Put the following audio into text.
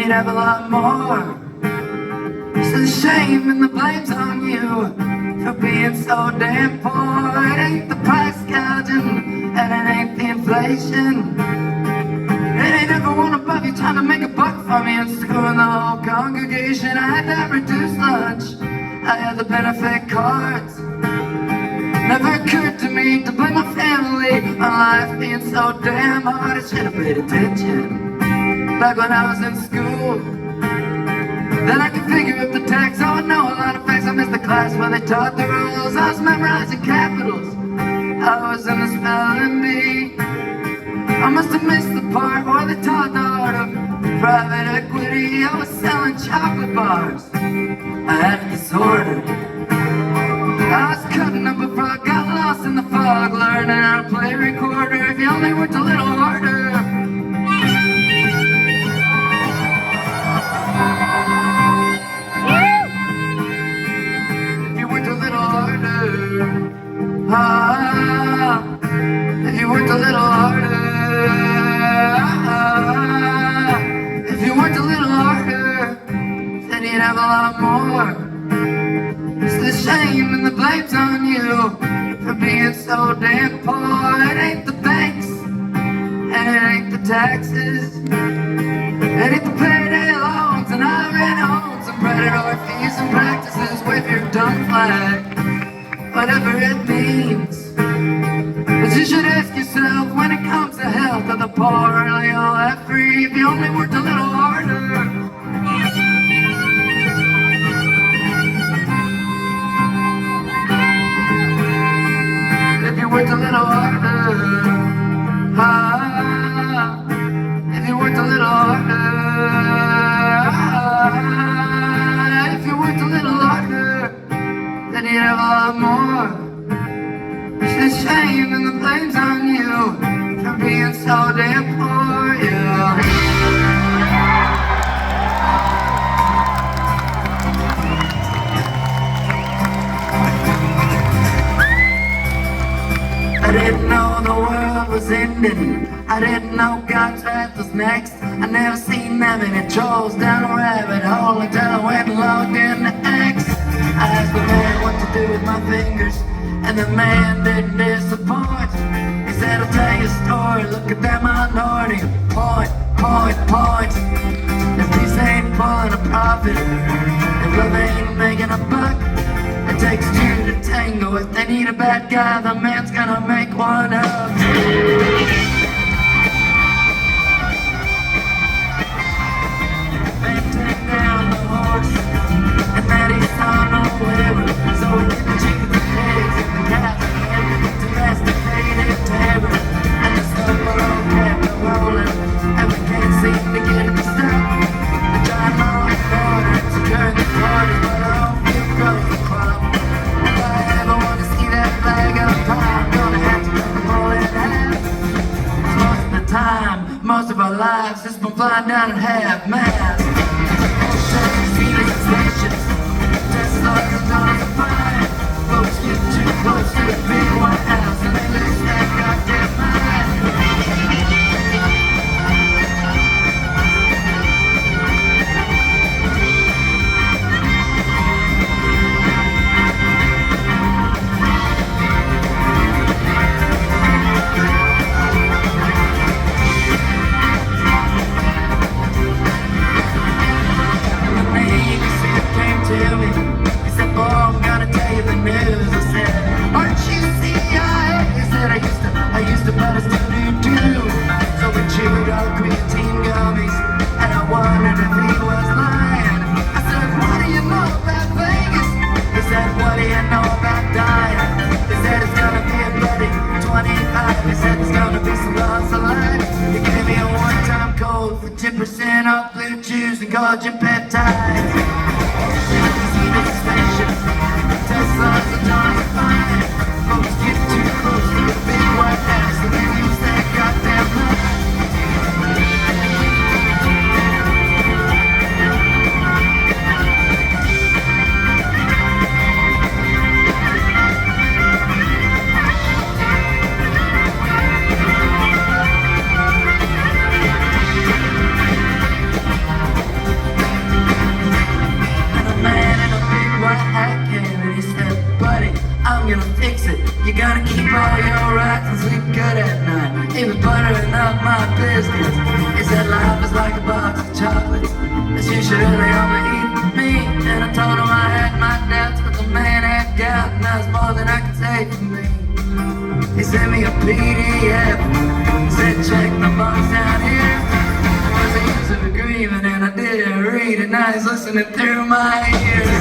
you'd have a lot more. So the shame and the blame's on you for being so damn poor. It ain't the price gouging, and it ain't the inflation. It ain't everyone above you trying to make a buck from you and screwing the whole congregation. I had that reduced lunch, I had the benefit cards. Never occurred to me to blame my family on life being so damn hard. I should have paid attention back when I was in school. Then I could figure up the tax. Oh, I know a lot of facts. I missed the class where they taught the rules. I was memorizing capitals, I was in the spelling bee. I must have missed the part where they taught the art of private equity. I was selling chocolate bars, I had a disorder. I was cutting up a frog, got lost in the fog, learning how to play recorder. If you only worked a little harder. If you worked a little harder. If you worked a little harder. If you worked a little harder, then you'd have a lot more. It's the shame and the blame's on you for being so damn poor. It ain't the banks, and it ain't the taxes. It ain't the payday loans and I-rent homes and predatory fees and practices. Wave your dumb flag, whatever it means. But you should ask yourself, when it comes to health, are the poor really all that free? If you only worked a little harder. If you worked a little harder. If you worked a little harder. If you worked a little harder, then you'd have a lot more. It's the shame and the blame's on you for being so damn poor, yeah. I didn't know the world was ending. I didn't know God's wrath was next. I never seen that many trolls down a rabbit hole until I went and logged in the X. I asked the man what to do with my fingers, and the man didn't disappoint. He said, I'll tell you a story, look at that minority. Point, point, point. If peace ain't pulling a profit, if love ain't making a buck, it takes two to tango. If they need a bad guy, the man's gonna make one up. Man, take down the horse, and that he saw no liver. So we get the chickens, the pigs, and the cats, and domesticated terror. And the stuff below kept rolling, and we can't seem to get it to stop. The giant long border, it's a turn the party, but I don't feel grows the crop. If I ever want to see that flag up high, I'm gonna have to cut the ball in half. 'Cause most of the time, most of our lives, it's been flying down in half mast. Stations, Teslas and dollars of fire. Folks get too close to the big White House and they lose that goddamn mind. He said there's gonna be some loss of life. He gave me a one-time code for 10% off blue chews and collagen peptides. See the suspension, Teslas and dollars of fire. Folks get too close to the big White House and they lose that goddamn life. surely only eat meat. And I told him I had my doubts, but the man had gout, and that's more than I could say for me. He sent me a PDF, said check the box down here. It was the use of agreement, and I didn't read it. Now he's listening through my ears.